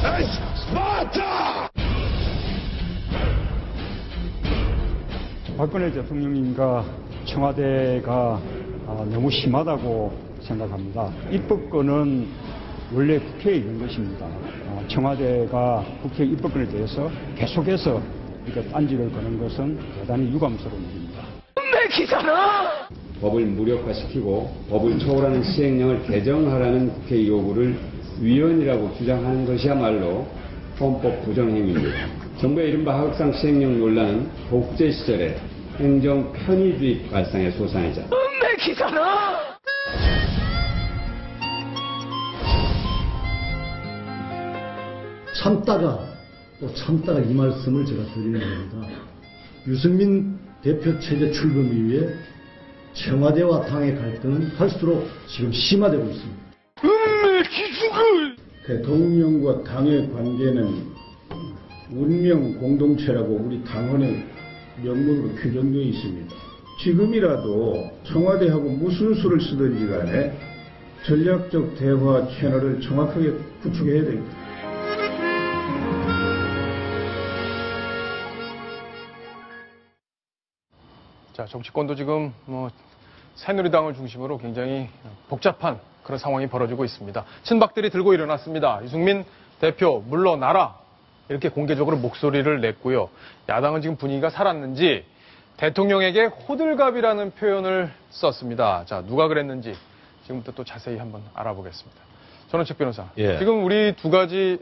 스파르타! 박근혜 대통령님과 청와대가 너무 심하다고 생각합니다. 입법권은 원래 국회에 있는 것입니다. 청와대가 국회 입법권에 대해서 계속해서 이렇게 딴지를 거는 것은 대단히 유감스러운 일입니다. 내 기사는 법을 무력화시키고 법을 초월하는 시행령을 개정하라는 국회 요구를 위헌이라고 주장하는 것이야말로 헌법 부정행위입니다. 정부의 이른바 하극상 시행령 논란은 독재 시절에 행정 편의주의 발상의 소상이자 내 기사는 참다가 이 말씀을 제가 드리는 겁니다. 유승민 대표 체제 출범 이후에 청와대와 당의 갈등은 할수록 지금 심화되고 있습니다. 대통령과 당의 관계는 운명 공동체라고 우리 당헌의 명문으로 규정되어 있습니다. 지금이라도 청와대하고 무슨 수를 쓰든지 간에 전략적 대화 채널을 정확하게 구축해야 됩니다. 자, 정치권도 지금 새누리당을 중심으로 굉장히 복잡한 그런 상황이 벌어지고 있습니다. 친박들이 들고 일어났습니다. 유승민 대표 물러나라 이렇게 공개적으로 목소리를 냈고요. 야당은 지금 분위기가 살았는지 대통령에게 호들갑이라는 표현을 썼습니다. 자, 누가 그랬는지 지금부터 또 자세히 한번 알아보겠습니다. 전원책 변호사, 예. 지금 우리 두 가지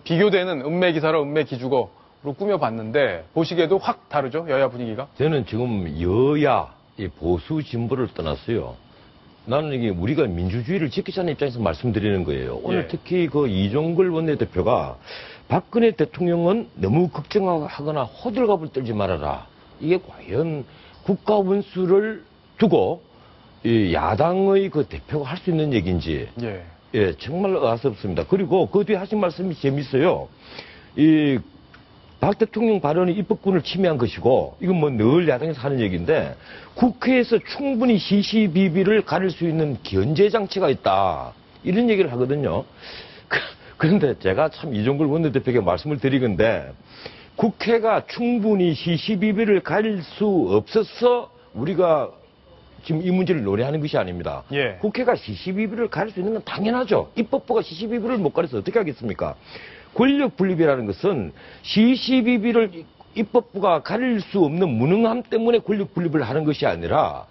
비교되는 음매 기사로 음매 기주거로 꾸며봤는데 보시기에도 확 다르죠? 여야 분위기가? 저는 지금 여야 이 보수 진보를 떠났어요. 나는 이게 우리가 민주주의를 지키자는 입장에서 말씀드리는 거예요. 오늘 예. 특히 그 이종걸 원내대표가 박근혜 대통령은 너무 걱정하거나 호들갑을 떨지 말아라. 이게 과연 국가 원수를 두고 이 야당의 그 대표가 할 수 있는 얘기인지 예, 정말 의아스럽습니다. 그리고 그 뒤에 하신 말씀이 재밌어요. 이 박 대통령 발언이 입법권을 침해한 것이고 이건 뭐 늘 야당에서 하는 얘기인데 국회에서 충분히 시시비비를 가릴 수 있는 견제 장치가 있다. 이런 얘기를 하거든요. 그런데 제가 참 이종걸 원내대표에게 말씀을 드리건데 국회가 충분히 시시비비를 가릴 수 없어서 우리가 지금 이 문제를 논의하는 것이 아닙니다. 예. 국회가 시시비비를 가릴 수 있는 건 당연하죠. 입법부가 시시비비를 못 가려서 어떻게 하겠습니까? 권력 분립이라는 것은 시시비비를 입법부가 가릴 수 없는 무능함 때문에 권력 분립을 하는 것이 아니라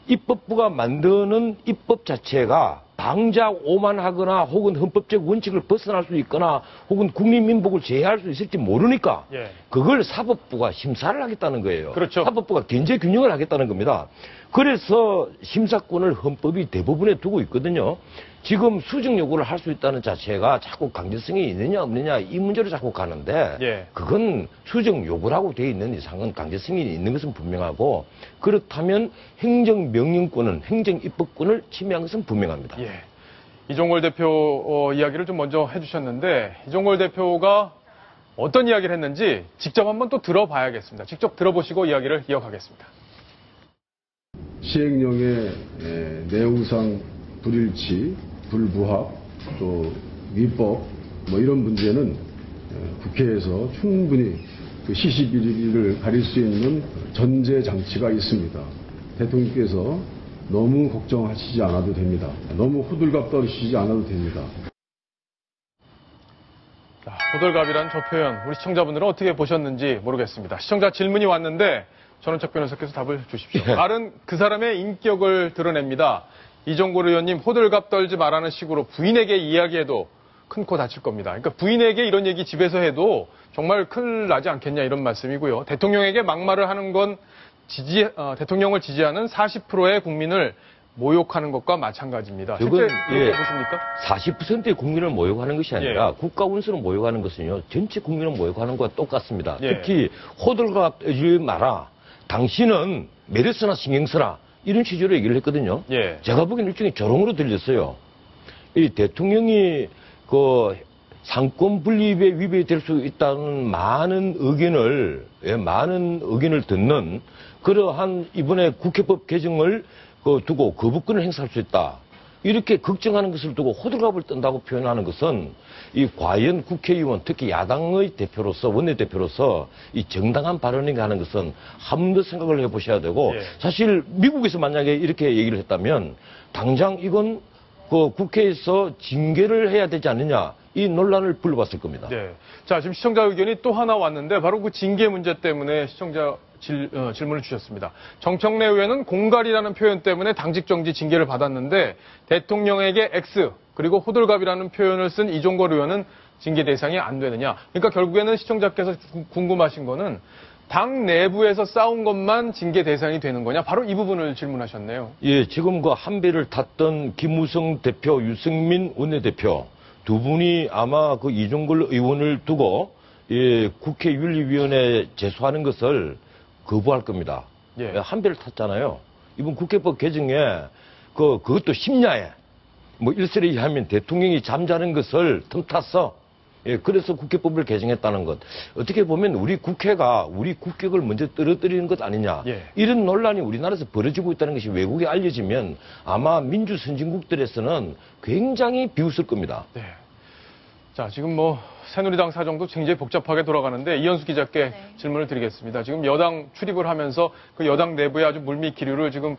입법부가 만드는 입법 자체가 방작 오만하거나 혹은 헌법적 원칙을 벗어날 수 있거나 혹은 국민민복을 제해할 수 있을지 모르니까 예. 그걸 사법부가 심사를 하겠다는 거예요. 그렇죠. 사법부가 견제 균형을 하겠다는 겁니다. 그래서 심사권을 헌법이 대부분에 두고 있거든요. 지금 수정 요구를 할 수 있다는 자체가 자꾸 강제성이 있느냐 없느냐 이 문제로 자꾸 가는데 예. 그건 수정 요구라고 돼 있는 이상은 강제성이 있는 것은 분명하고 그렇다면 행정명령권은 행정입법권을 침해한 것은 분명합니다. 예. 이종걸 대표 이야기를 좀 먼저 해주셨는데 이종걸 대표가 어떤 이야기를 했는지 직접 한번 또 들어봐야겠습니다. 직접 들어보시고 이야기를 이어가겠습니다. 시행령의 내용상 불일치, 불부합, 또 위법 뭐 이런 문제는 국회에서 충분히 그 시시비비를 가릴 수 있는 전제 장치가 있습니다. 대통령께서 너무 걱정하시지 않아도 됩니다. 너무 호들갑 떨으시지 않아도 됩니다. 자, 호들갑이란 저 표현 우리 시청자분들은 어떻게 보셨는지 모르겠습니다. 시청자 질문이 왔는데 전원책 변호사께서 답을 주십시오. 말은 그 사람의 인격을 드러냅니다. 이종걸 의원님 호들갑 떨지 말라는 식으로 부인에게 이야기해도 큰 코 다칠 겁니다. 그러니까 부인에게 이런 얘기 집에서 해도 정말 큰일 나지 않겠냐 이런 말씀이고요. 대통령에게 막말을 하는 건 대통령을 지지하는 40%의 국민을 모욕하는 것과 마찬가지입니다. 실제 그렇게 보십니까? 40%의 국민을 모욕하는 것이 아니라 국가 원수를 모욕하는 것은요. 전체 국민을 모욕하는 것과 똑같습니다. 특히 호들갑 떨지 마라. 당신은 메르스나 신경 쓰라. 이런 취지로 얘기를 했거든요. 제가 보기엔 일종의 조롱으로 들렸어요. 이 대통령이 그 상권 분립에 위배될 수 있다는 많은 의견을 듣는 그러한 이번에 국회법 개정을 두고 거부권을 행사할 수 있다. 이렇게 걱정하는 것을 두고 호들갑을 떤다고 표현하는 것은 이 과연 국회의원, 특히 야당의 대표로서, 원내대표로서 이 정당한 발언인가 하는 것은 한 번 더 생각을 해보셔야 되고, 예. 사실 미국에서 만약에 이렇게 얘기를 했다면 당장 이건 그 국회에서 징계를 해야 되지 않느냐, 이 논란을 불러봤을 겁니다. 네. 자, 지금 시청자 의견이 또 하나 왔는데 바로 그 징계 문제 때문에 시청자 질문을 주셨습니다. 정청래 의원은 공갈이라는 표현 때문에 당직 정지 징계를 받았는데 대통령에게 X 그리고 호들갑이라는 표현을 쓴 이종걸 의원은 징계 대상이 안 되느냐. 그러니까 결국에는 시청자께서 궁금하신 거는 당 내부에서 싸운 것만 징계 대상이 되는 거냐. 바로 이 부분을 질문하셨네요. 예, 지금 그 한 배를 탔던 김우성 대표, 유승민 원내대표 두 분이 아마 그 이종걸 의원을 두고 예, 국회 윤리위원회에 제소하는 것을 거부할 겁니다. 예. 한 배를 탔잖아요. 이번 국회법 개정에 그것도 심야에 뭐 일설에 의하면 대통령이 잠자는 것을 틈탔어. 예, 그래서 국회법을 개정했다는 것. 어떻게 보면 우리 국회가 우리 국격을 먼저 떨어뜨리는 것 아니냐. 예. 이런 논란이 우리나라에서 벌어지고 있다는 것이 외국에 알려지면 아마 민주 선진국들에서는 굉장히 비웃을 겁니다. 네. 자, 지금 뭐 새누리당 사정도 굉장히 복잡하게 돌아가는데 이현수 기자께 질문을 드리겠습니다. 지금 여당 출입을 하면서 그 여당 내부의 아주 물밑 기류를 지금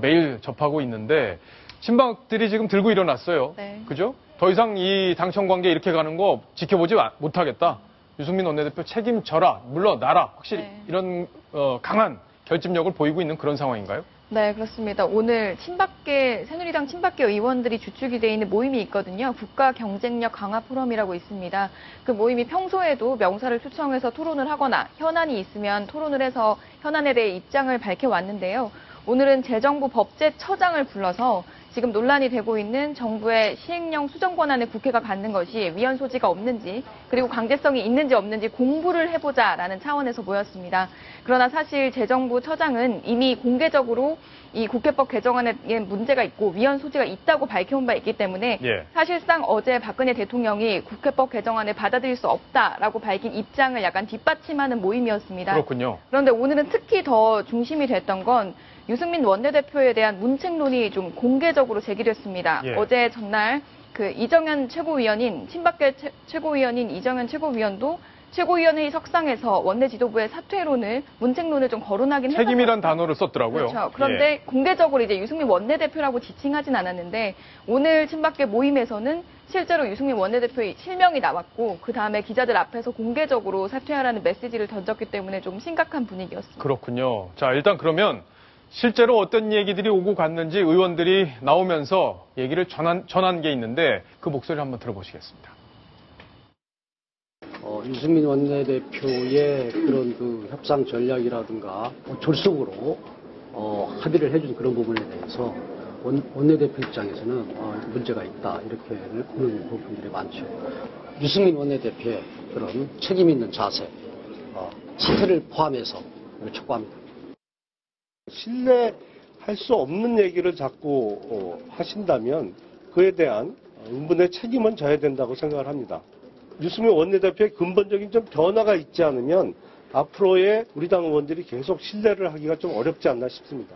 매일 접하고 있는데 친박들이 지금 들고 일어났어요. 네. 그죠? 더 이상 이 당청 관계 이렇게 가는 거 지켜보지 못하겠다. 유승민 원내대표 책임져라, 물러나라. 확실히 네. 이런 강한 결집력을 보이고 있는 그런 상황인가요? 네, 그렇습니다. 오늘 새누리당 친박계 의원들이 주축이 돼 있는 모임이 있거든요. 국가 경쟁력 강화 포럼이라고 있습니다. 그 모임이 평소에도 명사를 초청해서 토론을 하거나 현안이 있으면 토론을 해서 현안에 대해 입장을 밝혀왔는데요. 오늘은 재정부 법제처장을 불러서 지금 논란이 되고 있는 정부의 시행령 수정 권한을 국회가 갖는 것이 위헌 소지가 없는지 그리고 강제성이 있는지 없는지 공부를 해보자라는 차원에서 모였습니다. 그러나 사실 재정부 처장은 이미 공개적으로 이 국회법 개정안에 문제가 있고 위헌 소지가 있다고 밝혀온 바 있기 때문에 예. 사실상 어제 박근혜 대통령이 국회법 개정안을 받아들일 수 없다라고 밝힌 입장을 약간 뒷받침하는 모임이었습니다. 그렇군요. 그런데 오늘은 특히 더 중심이 됐던 건 유승민 원내대표에 대한 문책론이 좀 공개적으로 제기됐습니다. 예. 어제 전날 그 이정현 최고위원인 친박계 최고위원인 이정현 최고위원도 최고위원회의 석상에서 원내 지도부의 사퇴론을 문책론을 좀 거론하긴 했었어요. 책임이란 단어를 썼더라고요. 그렇죠. 그런데 예. 공개적으로 이제 유승민 원내대표라고 지칭하진 않았는데 오늘 친박계 모임에서는 실제로 유승민 원내대표의 실명이 나왔고 그 다음에 기자들 앞에서 공개적으로 사퇴하라는 메시지를 던졌기 때문에 좀 심각한 분위기였습니다. 그렇군요. 자, 일단 그러면 실제로 어떤 얘기들이 오고 갔는지 의원들이 나오면서 얘기를 전한 게 있는데 그 목소리를 한번 들어보시겠습니다. 유승민 원내대표의 그런 그 협상 전략이라든가 졸속으로 합의를 해준 그런 부분에 대해서 원내대표 입장에서는 문제가 있다 이렇게 보는 부분들이 많죠. 유승민 원내대표의 그런 책임 있는 자세, 사퇴를 포함해서 촉구합니다. 신뢰할 수 없는 얘기를 자꾸 하신다면 그에 대한 응분의 책임은 져야 된다고 생각을 합니다. 유승민 원내대표의 근본적인 좀 변화가 있지 않으면 앞으로의 우리 당 의원들이 계속 신뢰를 하기가 좀 어렵지 않나 싶습니다.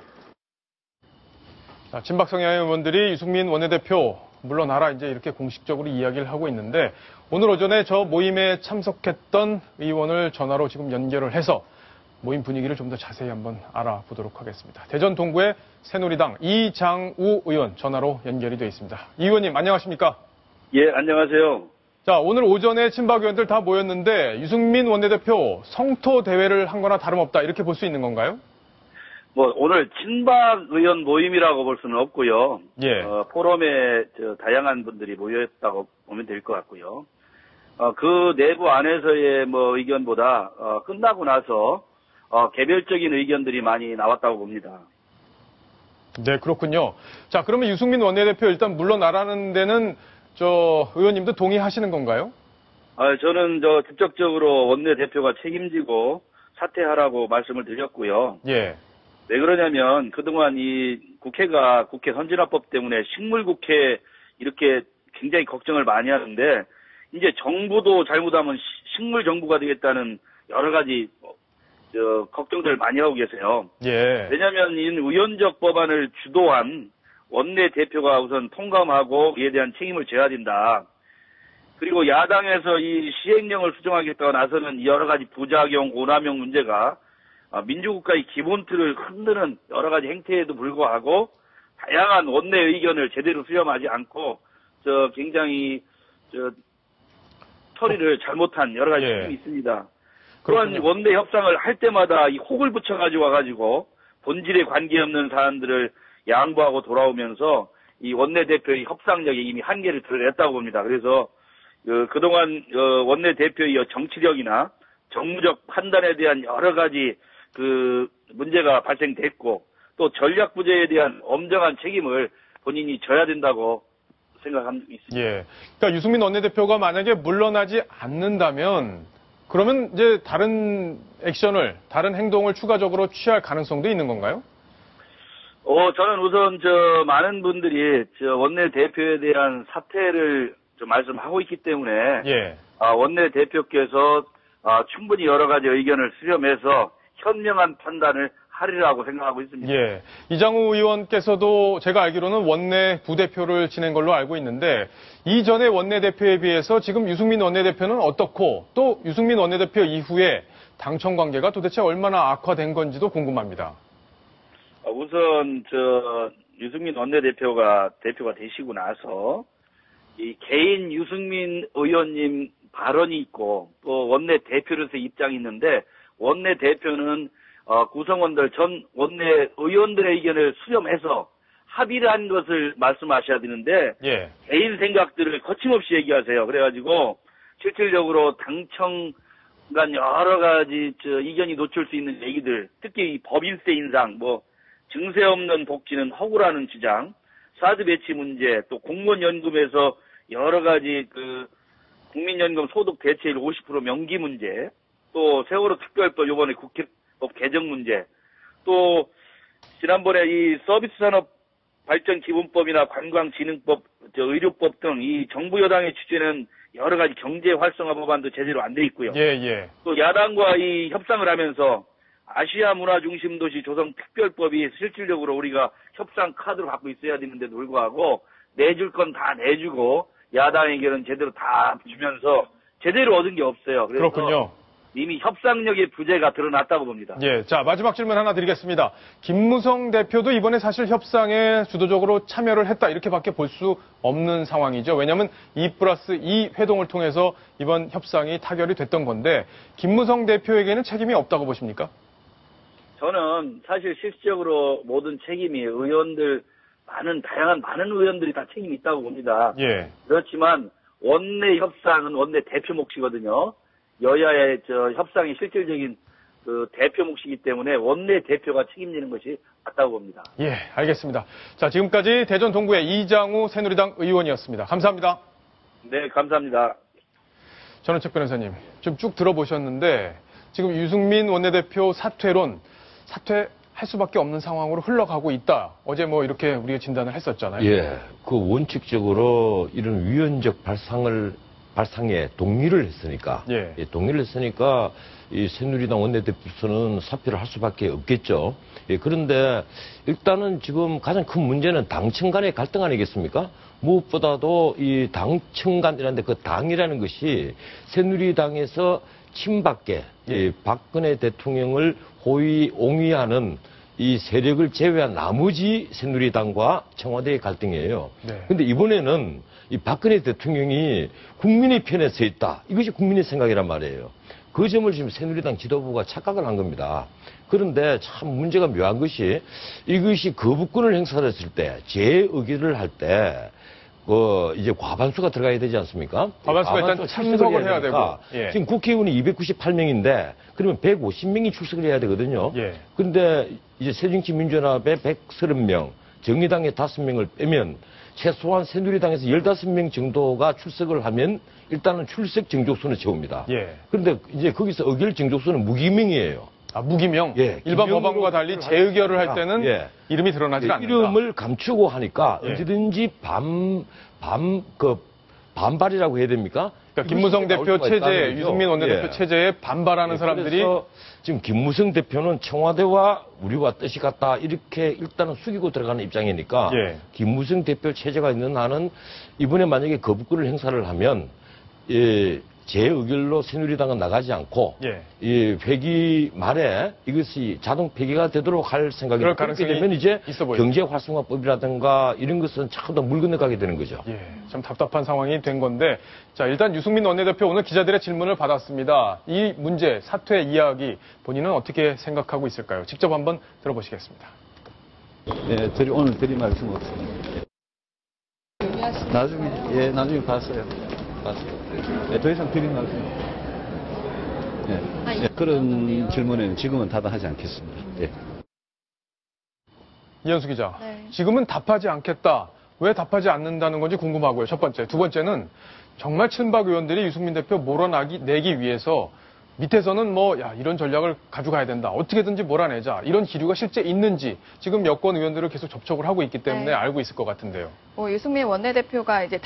자, 친박 성향의 의원들이 유승민 원내대표 물러나라 이제 이렇게 공식적으로 이야기를 하고 있는데 오늘 오전에 저 모임에 참석했던 의원을 전화로 지금 연결을 해서 모임 분위기를 좀 더 자세히 한번 알아보도록 하겠습니다. 대전 동구의 새누리당 이장우 의원 전화로 연결이 되어 있습니다. 이 의원님 안녕하십니까? 예, 안녕하세요. 자, 오늘 오전에 친박 의원들 다 모였는데 유승민 원내대표 성토 대회를 한 거나 다름없다 이렇게 볼 수 있는 건가요? 뭐 오늘 친박 의원 모임이라고 볼 수는 없고요. 예. 포럼에 다양한 분들이 모였다고 보면 될 것 같고요. 그 내부 안에서의 뭐 의견보다 끝나고 나서 개별적인 의견들이 많이 나왔다고 봅니다. 네, 그렇군요. 자, 그러면 유승민 원내대표 일단 물러나라는 데는 의원님도 동의하시는 건가요? 저는 직접적으로 원내대표가 책임지고 사퇴하라고 말씀을 드렸고요. 예. 왜 그러냐면 그동안 이 국회가 국회 선진화법 때문에 식물국회 이렇게 굉장히 걱정을 많이 하는데 이제 정부도 잘못하면 식물정부가 되겠다는 여러 가지 걱정들 많이 하고 계세요. 예. 왜냐하면 이 의원적 법안을 주도한 원내대표가 우선 통감하고 이에 대한 책임을 져야 된다. 그리고 야당에서 이 시행령을 수정하겠다고 나서는 여러 가지 부작용, 오남용 문제가 민주국가의 기본틀을 흔드는 여러 가지 행태에도 불구하고 다양한 원내 의견을 제대로 수렴하지 않고 굉장히 처리를 잘못한 여러 가지 책임이 있습니다. 그러한 원내 협상을 할 때마다 이 혹을 붙여가지고 와가지고 본질에 관계없는 사안들을 양보하고 돌아오면서 이 원내대표의 협상력이 이미 한계를 드러냈다고 봅니다. 그래서 그동안 원내대표의 정치력이나 정무적 판단에 대한 여러 가지 문제가 발생됐고 또 전략 부재에 대한 엄정한 책임을 본인이 져야 된다고 생각하고 있습니다. 예. 그러니까 유승민 원내대표가 만약에 물러나지 않는다면 그러면 이제 다른 액션을, 다른 행동을 추가적으로 취할 가능성도 있는 건가요? 저는 우선 많은 분들이 원내대표에 대한 사퇴를 말씀하고 있기 때문에 예. 원내대표께서 충분히 여러 가지 의견을 수렴해서 현명한 판단을 하리라고 생각하고 있습니다. 예. 이장우 의원께서도 제가 알기로는 원내 부대표를 지낸 걸로 알고 있는데 이전의 원내대표에 비해서 지금 유승민 원내대표는 어떻고 또 유승민 원내대표 이후에 당청 관계가 도대체 얼마나 악화된 건지도 궁금합니다. 우선 유승민 원내대표가 되시고 나서 이 개인 유승민 의원님 발언이 있고 또 원내대표로서의 입장이 있는데 원내대표는 구성원들 전 원내 의원들의 의견을 수렴해서 합의를 한 것을 말씀하셔야 되는데 예. 개인 생각들을 거침없이 얘기하세요. 그래가지고 실질적으로 당청 간 여러 가지 이견이 노출 수 있는 얘기들, 특히 이 법인세 인상, 증세 없는 복지는 허구라는 주장, 사드 배치 문제, 또 공무원연금에서 여러 가지 국민연금 소득 대체율 50% 명기 문제, 또 세월호 특별법 이번에 국회법 개정 문제, 또 지난번에 이 서비스 산업 발전 기본법이나 관광진흥법, 의료법 등 이 정부 여당의 취재는 여러 가지 경제 활성화 법안도 제대로 안 돼 있고요. 예. 또 야당과 이 협상을 하면서 아시아 문화 중심 도시 조성 특별법이 실질적으로 우리가 협상 카드로 갖고 있어야 되는데도 불구하고 내줄 건 다 내주고 야당에게는 제대로 다 주면서 제대로 얻은 게 없어요. 그래서 그렇군요. 이미 협상력의 부재가 드러났다고 봅니다. 예, 자, 마지막 질문 하나 드리겠습니다. 김무성 대표도 이번에 사실 협상에 주도적으로 참여를 했다, 이렇게밖에 볼 수 없는 상황이죠. 왜냐하면 2+2 회동을 통해서 이번 협상이 타결이 됐던 건데, 김무성 대표에게는 책임이 없다고 보십니까? 저는 사실 실질적으로 모든 책임이 의원들, 많은 의원들이 다 책임이 있다고 봅니다. 예. 그렇지만 원내 협상은 원내 대표 몫이거든요. 여야의 협상이 실질적인 대표 몫이기 때문에 원내 대표가 책임지는 것이 맞다고 봅니다. 예, 알겠습니다. 자, 지금까지 대전 동구의 이장우 새누리당 의원이었습니다. 감사합니다. 네, 감사합니다. 전원책 변호사님, 좀 쭉 들어보셨는데 지금 유승민 원내대표 사퇴론, 사퇴할 수밖에 없는 상황으로 흘러가고 있다. 어제 이렇게 우리가 진단을 했었잖아요. 예, 원칙적으로 이런 위헌적 발상에 동의를 했으니까, 예. 동의를 했으니까 이 새누리당 원내대표는 사퇴를 할 수밖에 없겠죠. 예, 그런데 일단은 지금 가장 큰 문제는 당청 간의 갈등 아니겠습니까? 무엇보다도 이 당청 간이라는데 그 당이라는 것이 새누리당에서 친박계, 박근혜 대통령을 호의 옹위하는 이 세력을 제외한 나머지 새누리당과 청와대의 갈등이에요. 그런데 이번에는 이 박근혜 대통령이 국민의 편에 서 있다. 이것이 국민의 생각이란 말이에요. 그 점을 지금 새누리당 지도부가 착각을 한 겁니다. 그런데 참 문제가 묘한 것이 이것이 거부권을 행사했을 때, 재의결을 할 때, 이제 과반수가 들어가야 되지 않습니까? 과반수가 일단 참석을 해야 되고. 예. 지금 국회의원이 298명인데, 그러면 150명이 출석을 해야 되거든요. 예. 그런데 이제 새정치민주연합에 130명, 정의당에 5명을 빼면 최소한 새누리당에서 15명 정도가 출석을 하면 일단은 출석 정족수는 채웁니다. 예. 그런데 이제 거기서 의결 정족수는 무기명이에요. 아, 무기명? 예. 일반 법안과 달리 재의결을 할 때는 이름이 드러나지 않는다. 이름을 감추고 하니까 언제든지 반발이라고 해야 됩니까? 그러니까 김무성 대표 체제, 유승민 원내대표 체제에 반발하는 사람들이 그래서 지금 김무성 대표는 청와대와 우리와 뜻이 같다 이렇게 일단은 숙이고 들어가는 입장이니까 김무성 대표 체제가 있는 한은 이번에 만약에 거부권을 행사를 하면 제 의결로 새누리당은 나가지 않고 이 회기 말에 이것이 자동 폐기가 되도록 할 생각이 그렇게 되면 이제 경제 활성화법이라든가 이런 것은 차도 물 건너가게 되는 거죠. 참 답답한 상황이 된 건데 자 일단 유승민 원내대표 오늘 기자들의 질문을 받았습니다. 이 문제 사퇴 이야기 본인은 어떻게 생각하고 있을까요? 직접 한번 들어보시겠습니다. 네, 오늘 드릴 말씀 없습니다. 나중에 봤어요. 네, 더 이상 드린 말씀. 그런 질문에는 지금은 답하지 않겠습니다. 이현수 기자, 지금은 답하지 않겠다. 왜 답하지 않는다는 건지 궁금하고요. 첫 번째. 두 번째는 정말 친박 의원들이 유승민 대표 몰아내기 위해서 밑에서는 이런 전략을 가져가야 된다. 어떻게든지 몰아내자. 이런 기류가 실제 있는지 지금 여권 의원들을 계속 접촉을 하고 있기 때문에 알고 있을 것 같은데요. 유승민 원내대표가 이제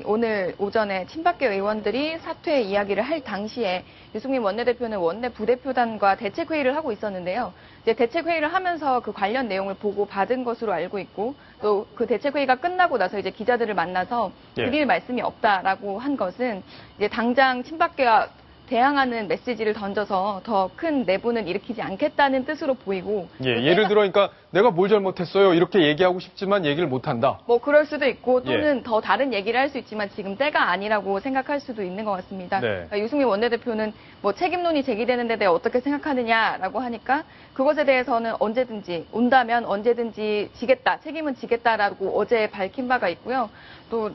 오늘 오전에 친박계 의원들이 사퇴 이야기를 할 당시에 유승민 원내대표는 원내 부대표단과 대책회의를 하고 있었는데요. 이제 대책회의를 하면서 그 관련 내용을 보고 받은 것으로 알고 있고 또 그 대책회의가 끝나고 나서 이제 기자들을 만나서 드릴 말씀이 없다라고 한 것은 이제 당장 친박계와 대항하는 메시지를 던져서 더 큰 내분을 일으키지 않겠다는 뜻으로 보이고 예를 들어 그러니까 내가 뭘 잘못했어요 이렇게 얘기하고 싶지만 얘기를 못한다. 그럴 수도 있고 또는 더 다른 얘기를 할 수 있지만 지금 때가 아니라고 생각할 수도 있는 것 같습니다. 그러니까 유승민 원내대표는 책임론이 제기되는 데 대해 어떻게 생각하느냐라고 하니까 그것에 대해서는 온다면 언제든지 지겠다, 책임은 지겠다라고 어제 밝힌 바가 있고요. 또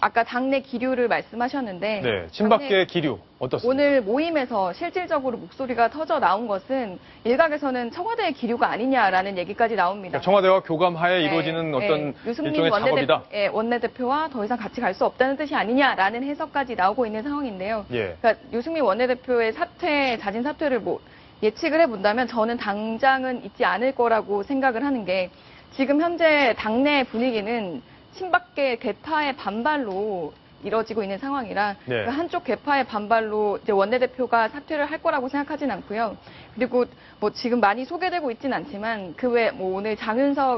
아까 당내 기류를 말씀하셨는데 친박계 기류 어떻습니까? 오늘 모임에서 실질적으로 목소리가 터져 나온 것은 일각에서는 청와대의 기류가 아니냐라는 얘기까지 나옵니다. 그러니까 청와대와 교감하에 이루어지는 어떤 일종의 작업이다. 원내대표와 더 이상 같이 갈 수 없다는 뜻이 아니냐라는 해석까지 나오고 있는 상황인데요. 그러니까 유승민 원내대표의 자진 사퇴를 예측을 해본다면 저는 당장은 있지 않을 거라고 생각을 하는 게 지금 현재 당내 분위기는 친박계 개파의 반발로 이뤄지고 있는 상황이라 그 한쪽 개파의 반발로 이제 원내대표가 사퇴를 할 거라고 생각하진 않고요. 그리고 지금 많이 소개되고 있진 않지만 그 외 오늘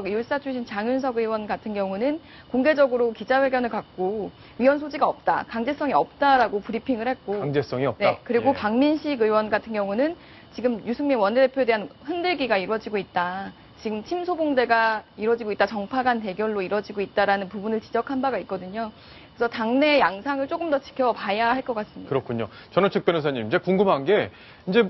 율사 출신 장윤석 의원 같은 경우는 공개적으로 기자회견을 갖고 위헌 소지가 없다, 강제성이 없다라고 브리핑을 했고 강제성이 없다. 그리고 박민식 의원 같은 경우는 지금 유승민 원내대표에 대한 흔들기가 이루어지고 있다. 지금 침소봉대가 이루어지고 있다, 정파 간 대결로 이루어지고 있다라는 부분을 지적한 바가 있거든요. 그래서 당내 양상을 조금 더 지켜봐야 할 것 같습니다. 그렇군요. 전원책 변호사님, 이제 궁금한 게 이제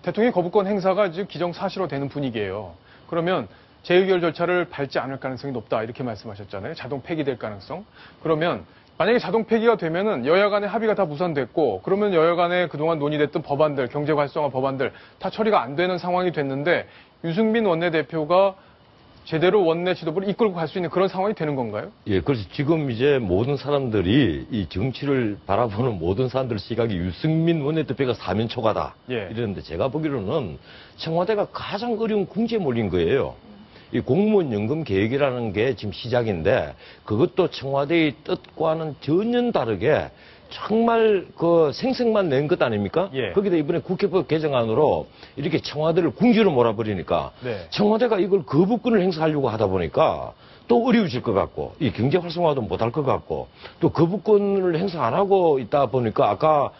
대통령 거부권 행사가 이제 기정사실화되는 분위기예요. 그러면 재의결 절차를 밟지 않을 가능성이 높다 이렇게 말씀하셨잖아요. 자동 폐기될 가능성. 그러면 만약에 자동 폐기가 되면은 여야 간의 합의가 다 무산됐고 그러면 여야 간에 그동안 논의됐던 법안들, 경제 활성화 법안들 다 처리가 안 되는 상황이 됐는데 유승민 원내대표가 제대로 원내 지도부를 이끌고 갈 수 있는 그런 상황이 되는 건가요? 그래서 지금 이제 모든 사람들이 이 정치를 바라보는 모든 사람들 시각이 유승민 원내대표가 사면초가다 이러는데 제가 보기로는 청와대가 가장 어려운 궁지에 몰린 거예요. 이 공무원 연금 계획이라는 게 지금 시작인데 그것도 청와대의 뜻과는 전혀 다르게 정말 생색만 낸 것 아닙니까? 거기다 이번에 국회법 개정안으로 이렇게 청와대를 궁지로 몰아버리니까 청와대가 이걸 거부권을 행사하려고 하다 보니까 또 어려워질 것 같고 이 경제 활성화도 못할 것 같고 또 거부권을 행사 안 하고 있다 보니까 아까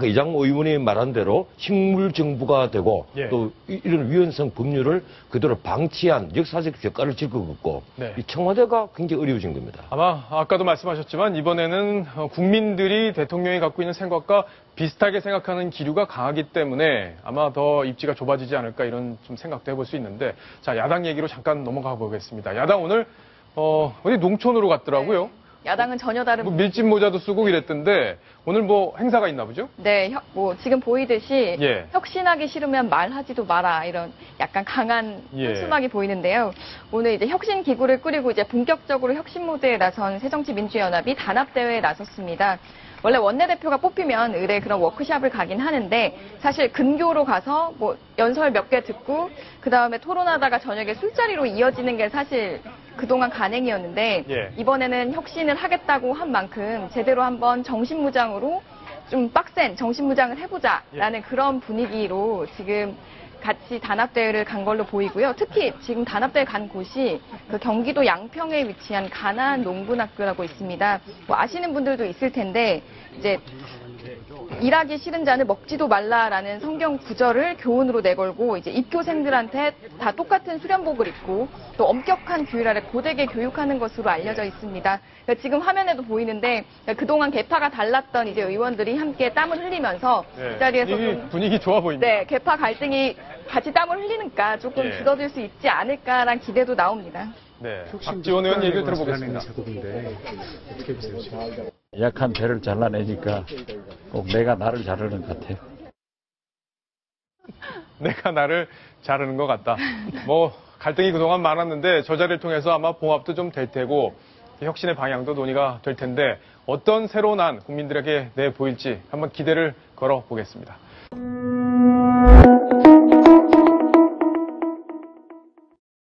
이장모 의원이 말한 대로 식물 정부가 되고 또 이런 위헌성 법률을 그대로 방치한 역사적 죄가를 질 것 같고 이 청와대가 굉장히 어려워진 겁니다. 아마 아까도 말씀하셨지만 이번에는 국민들이 대통령이 갖고 있는 생각과 비슷하게 생각하는 기류가 강하기 때문에 아마 더 입지가 좁아지지 않을까 이런 좀 생각도 해볼 수 있는데 자 야당 얘기로 잠깐 넘어가 보겠습니다. 야당 오늘 어디 농촌으로 갔더라고요. 야당은 전혀 다른 밀짚 모자도 쓰고 이랬던데 오늘 행사가 있나 보죠? 네, 지금 보이듯이 혁신하기 싫으면 말하지도 마라 이런 약간 강한 현수막이 보이는데요. 오늘 이제 혁신 기구를 꾸리고 이제 본격적으로 혁신 모드에 나선 새정치민주연합이 단합대회에 나섰습니다. 원래 원내대표가 뽑히면 의뢰 그런 워크숍을 가긴 하는데 사실 근교로 가서 뭐 연설 몇 개 듣고 그 다음에 토론하다가 저녁에 술자리로 이어지는 게 사실 그동안 간행이었는데 예. 이번에는 혁신을 하겠다고 한 만큼 제대로 한번 정신무장으로 좀 빡센 정신무장을 해보자라는 그런 분위기로 지금 같이 단합대회를 간 걸로 보이고요. 특히 지금 단합대회 간 곳이 그 경기도 양평에 위치한 가나안 농분학교라고 있습니다. 뭐 아시는 분들도 있을 텐데 이제 일하기 싫은 자는 먹지도 말라라는 성경 구절을 교훈으로 내걸고 이제 입교생들한테 다 똑같은 수련복을 입고 또 엄격한 규율 아래 고되게 교육하는 것으로 알려져 있습니다. 그러니까 지금 화면에도 보이는데 그동안 계파가 달랐던 이제 의원들이 함께 땀을 흘리면서 이 자리에서 분위기 좋아 보입니다. 네, 계파 갈등이 같이 땀을 흘리니까 조금 예. 줄어들 수 있지 않을까라는 기대도 나옵니다. 네, 박지원 의원 얘기를 들어보겠습니다. 약한 배를 잘라내니까 꼭 내가 나를 자르는 것 같아요. 내가 나를 자르는 것 같다. 뭐 갈등이 그동안 많았는데 저 자리를 통해서 아마 봉합도 좀 될 테고 혁신의 방향도 논의가 될 텐데 어떤 새로운 안 국민들에게 내보일지 한번 기대를 걸어보겠습니다.